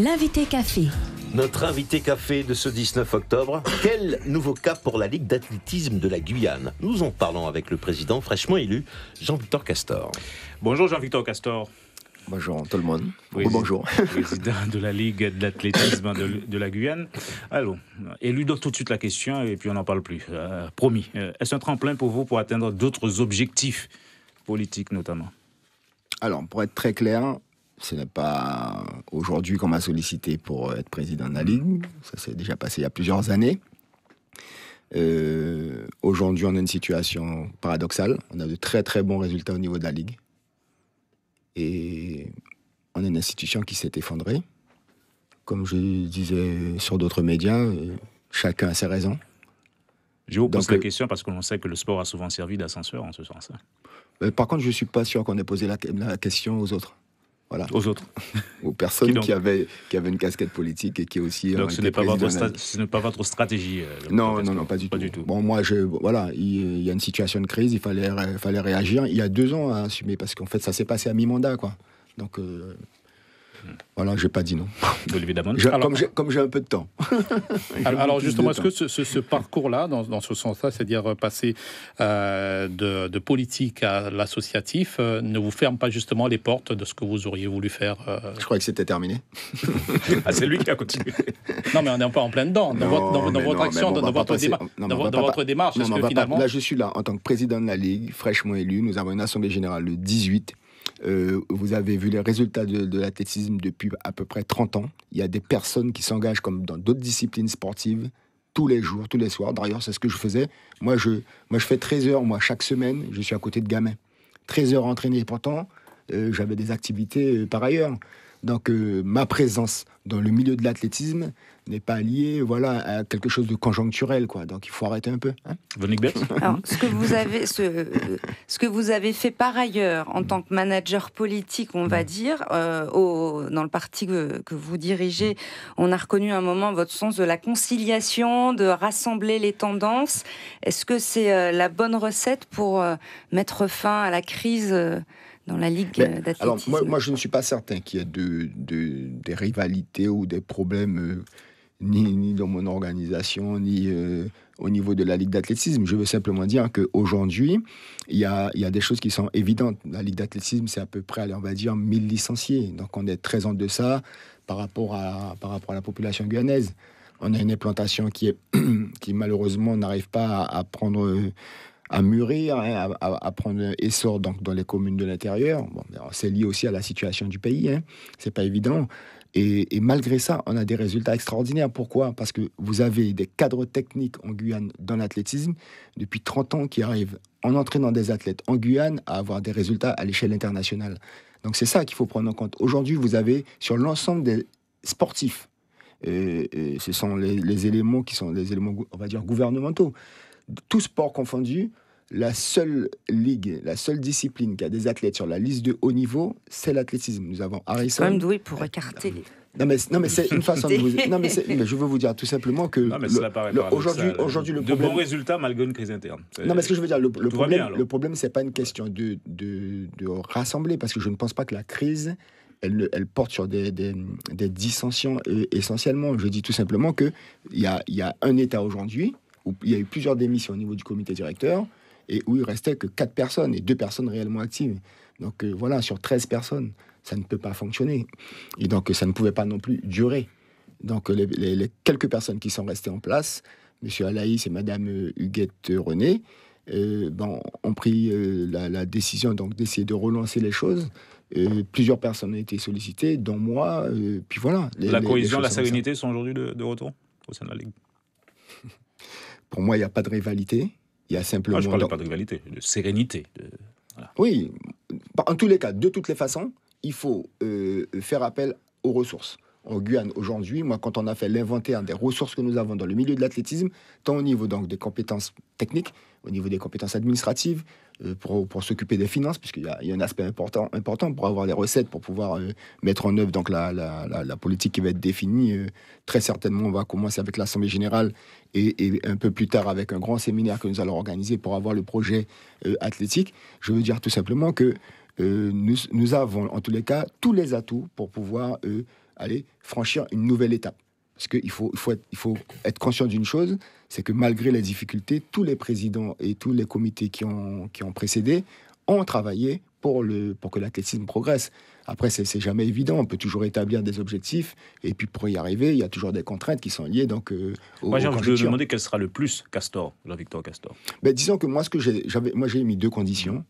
L'invité café. Notre invité café de ce 19 octobre, quel nouveau cap pour la Ligue d'athlétisme de la Guyane? Nous en parlons avec le président fraîchement élu, Jean-Victor Castor. Bonjour Jean-Victor Castor. Bonjour tout le monde. Bonjour. Président de la Ligue d'athlétisme de la Guyane. Alors, élu donc tout de suite la question et puis on n'en parle plus. Promis. Est-ce un tremplin pour vous pour atteindre d'autres objectifs politiques notamment? Alors, pour être très clair, ce n'est pas aujourd'hui qu'on m'a sollicité pour être président de la Ligue. Ça s'est déjà passé il y a plusieurs années. Aujourd'hui, on a une situation paradoxale. On a de très très bons résultats au niveau de la Ligue. Et on a une institution qui s'est effondrée. Comme je disais sur d'autres médias, chacun a ses raisons. Je vous pose la question parce que l'on sait que le sport a souvent servi d'ascenseur en ce sens. Par contre, je ne suis pas sûr qu'on ait posé la question aux autres. Voilà. Aux autres. Aux personnes qui avaient une casquette politique et qui aussi... Donc ce n'est pas votre stratégie Non, pas du tout. Bon, moi, il y a une situation de crise, il fallait réagir. Il y a 2 ans à assumer, parce qu'en fait, ça s'est passé à mi-mandat, quoi. Donc, voilà, je n'ai pas dit non. Évidemment. Comme j'ai un peu de temps. Alors justement, est-ce que ce parcours-là, dans ce sens-là, c'est-à-dire passer de politique à l'associatif, ne vous ferme pas justement les portes de ce que vous auriez voulu faire Je croyais que c'était terminé. C'est lui qui a continué. Non, mais on est un peu en plein dedans. Dans votre action, dans votre démarche. Là, je suis là en tant que président de la Ligue, fraîchement élu. Nous avons une assemblée générale le 18. Vous avez vu les résultats de l'athlétisme depuis à peu près 30 ans. Il y a des personnes qui s'engagent comme dans d'autres disciplines sportives tous les jours, tous les soirs. D'ailleurs, c'est ce que je faisais. Moi, je fais 13 heures. Chaque semaine, je suis à côté de gamins. 13 heures entraînées. Pourtant, j'avais des activités par ailleurs. Donc, ma présence dans le milieu de l'athlétisme n'est pas liée à quelque chose de conjoncturel, quoi. Donc, il faut arrêter un peu. Alors, ce que vous avez fait par ailleurs en tant que manager politique, on va dire, dans le parti que vous dirigez, on a reconnu à un moment votre sens de la conciliation, de rassembler les tendances. Est-ce que c'est la bonne recette pour mettre fin à la crise dans la Ligue d'athlétisme? Alors, moi, je ne suis pas certain qu'il y ait des rivalités ou des problèmes ni dans mon organisation, ni au niveau de la Ligue d'athlétisme. Je veux simplement dire qu'aujourd'hui, il y a des choses qui sont évidentes. La Ligue d'athlétisme, c'est à peu près, on va dire, 1000 licenciés. Donc, on est très en deçà par rapport à la population guyanaise. On a une implantation qui malheureusement n'arrive pas à prendre... à mûrir, à prendre essor dans les communes de l'intérieur. Bon, c'est lié aussi à la situation du pays, c'est pas évident. Et malgré ça, on a des résultats extraordinaires. Pourquoi ? Parce que vous avez des cadres techniques en Guyane dans l'athlétisme depuis 30 ans qui arrivent en entraînant des athlètes en Guyane à avoir des résultats à l'échelle internationale. Donc c'est ça qu'il faut prendre en compte. Aujourd'hui, vous avez sur l'ensemble des sportifs, ce sont les éléments qui sont les éléments, on va dire, gouvernementaux. Tout sport confondu, la seule ligue, la seule discipline qui a des athlètes sur la liste de haut niveau, c'est l'athlétisme. Nous avons Harrison. C'est quand même doué pour écarter les... Non mais c'est une façon de vous... Non mais je veux vous dire tout simplement que aujourd'hui le problème... De bons résultats malgré une crise interne. Non mais ce que je veux dire, le problème c'est pas une question de rassembler, parce que je ne pense pas que la crise elle porte sur des dissensions essentiellement. Je dis tout simplement qu'il y a un État aujourd'hui où il y a eu plusieurs démissions au niveau du comité directeur et où il restait que 4 personnes et 2 personnes réellement actives. Donc sur 13 personnes, ça ne peut pas fonctionner. Et donc ça ne pouvait pas non plus durer. Donc les quelques personnes qui sont restées en place, M. Alaïs et Mme Huguette René, ont pris la décision d'essayer de relancer les choses. Plusieurs personnes ont été sollicitées, dont moi. Puis voilà. La cohésion, la sérénité sont aujourd'hui de retour au sein de la Ligue. Pour moi, il n'y a pas de rivalité. Il y a simplement... je ne parle pas de rivalité, de sérénité. Voilà. Oui, en tous les cas, de toutes les façons, il faut faire appel aux ressources. En Guyane, aujourd'hui, quand on a fait l'inventaire des ressources que nous avons dans le milieu de l'athlétisme, tant au niveau des compétences techniques, au niveau des compétences administratives, pour s'occuper des finances, puisqu'il y a un aspect important pour avoir les recettes, pour pouvoir mettre en œuvre donc la politique qui va être définie. Très certainement, on va commencer avec l'Assemblée Générale et un peu plus tard avec un grand séminaire que nous allons organiser pour avoir le projet athlétique. Je veux dire tout simplement que nous avons, en tous les cas, tous les atouts pour pouvoir franchir une nouvelle étape. Parce qu'il faut être conscient d'une chose, c'est que malgré les difficultés, tous les présidents et tous les comités qui ont précédé ont travaillé pour que l'athlétisme progresse. Après, c'est jamais évident. On peut toujours établir des objectifs. Et puis, pour y arriver, il y a toujours des contraintes qui sont liées Moi, j'ai envie de demander quel sera le plus Castor, Jean-Victor Castor. Disons que moi, j'ai mis 2 conditions.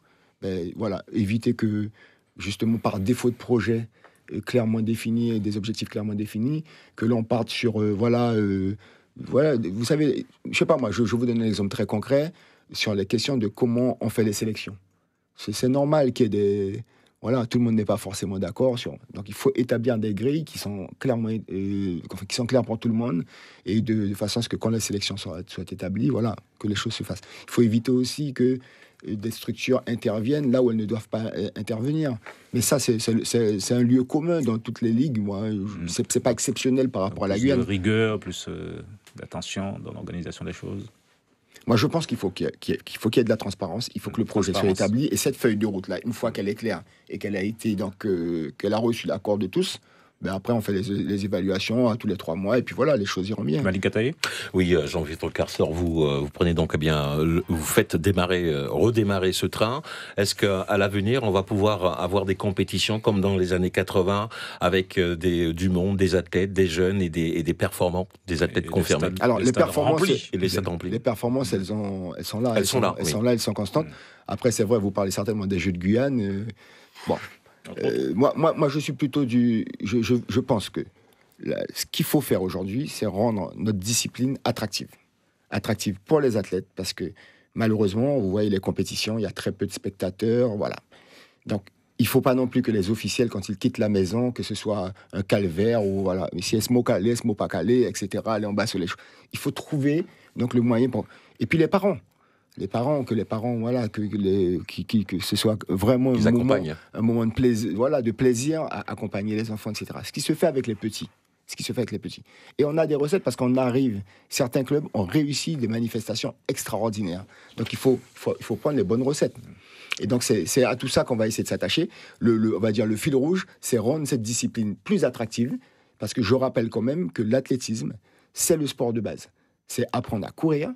Éviter que, justement, par défaut de projet clairement défini, des objectifs clairement définis, que l'on parte sur, vous savez, je sais pas moi, je vous donne un exemple très concret sur les questions de comment on fait les sélections. C'est normal qu'il y ait des... Voilà, tout le monde n'est pas forcément d'accord. Donc, il faut établir des grilles qui sont claires pour tout le monde et de façon à ce que quand la sélection soit établie, voilà, que les choses se fassent. Il faut éviter aussi que des structures interviennent là où elles ne doivent pas intervenir. Mais ça, c'est un lieu commun dans toutes les ligues. C'est pas exceptionnel par rapport à la Guyane. Plus de rigueur, plus d'attention dans l'organisation des choses. Moi, je pense qu'il faut qu'il y ait de la transparence, il faut que le projet soit établi. Et cette feuille de route-là, une fois qu'elle est claire et qu'elle a été, qu'elle a reçu l'accord de tous, après, on fait les évaluations à tous les 3 mois, et puis voilà, les choses iront bien. Malik Ataï ? Oui, Jean-Victor Castor, vous prenez donc, vous faites redémarrer ce train. Est-ce qu'à l'avenir, on va pouvoir avoir des compétitions comme dans les années 80, avec du monde, des athlètes, des jeunes et des performants, des athlètes confirmés? Alors, les performances, les performances, elles sont là. Elles sont constantes. Après, c'est vrai, vous parlez certainement des Jeux de Guyane. Moi, je suis plutôt je pense que ce qu'il faut faire aujourd'hui, c'est rendre notre discipline attractive. Attractive pour les athlètes, parce que malheureusement, vous voyez les compétitions, il y a très peu de spectateurs, voilà. Donc, il ne faut pas non plus que les officiels, quand ils quittent la maison, que ce soit un calvaire ou voilà, si elles ne pas calé, etc., aller en bas sur les choses. Il faut trouver donc le moyen pour. Et puis les parents, voilà, que ce soit vraiment un moment de plaisir, voilà, de plaisir à accompagner les enfants, etc. Ce qui se fait avec les petits. Et on a des recettes parce qu'on arrive, certains clubs ont réussi des manifestations extraordinaires. Donc il faut prendre les bonnes recettes. Et donc c'est à tout ça qu'on va essayer de s'attacher. On va dire le fil rouge, c'est rendre cette discipline plus attractive, parce que je rappelle quand même que l'athlétisme, c'est le sport de base. C'est apprendre à courir,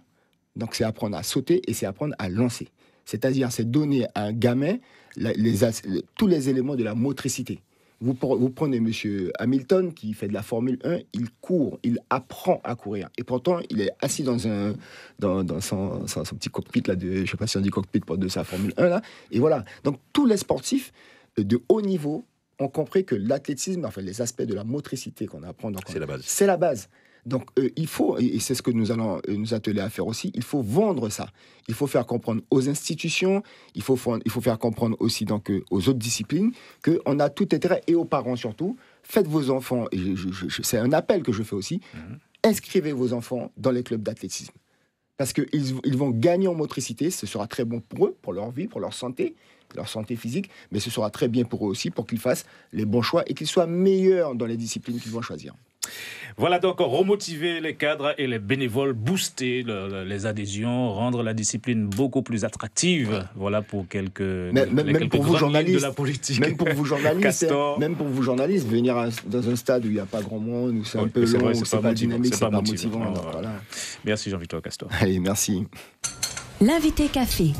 donc c'est apprendre à sauter et c'est apprendre à lancer. C'est-à-dire, c'est donner à un gamin tous les éléments de la motricité. Vous prenez M. Hamilton qui fait de la Formule 1, il court, il apprend à courir. Et pourtant, il est assis dans son petit cockpit, là, je ne sais pas si on dit cockpit de sa Formule 1, là. Et voilà. Donc, tous les sportifs de haut niveau ont compris que l'athlétisme, enfin, les aspects de la motricité qu'on apprend, c'est la base. Donc, il faut, et c'est ce que nous allons nous atteler à faire aussi, il faut vendre ça. Il faut faire comprendre aux institutions, il faut faire comprendre aussi donc, aux autres disciplines qu'on a tout intérêt, et aux parents surtout, faites vos enfants, et c'est un appel que je fais aussi, inscrivez vos enfants dans les clubs d'athlétisme. Parce qu'ils vont gagner en motricité, ce sera très bon pour eux, pour leur vie, pour leur santé physique, mais ce sera très bien pour eux aussi, pour qu'ils fassent les bons choix et qu'ils soient meilleurs dans les disciplines qu'ils vont choisir. Voilà donc remotiver les cadres et les bénévoles, booster les adhésions, rendre la discipline beaucoup plus attractive. Voilà pour quelques pour vous journalistes de la politique. Même pour vous journalistes, venir dans un stade où il n'y a pas grand monde, où c'est un peu long, où c'est pas dynamique, c'est pas motivant. Voilà. Merci Jean-Victor Castor. Allez, merci. L'invité café.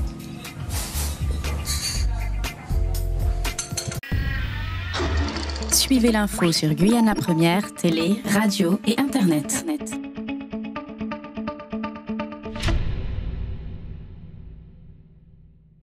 Suivez l'info sur Guyana Première, télé, radio et Internet.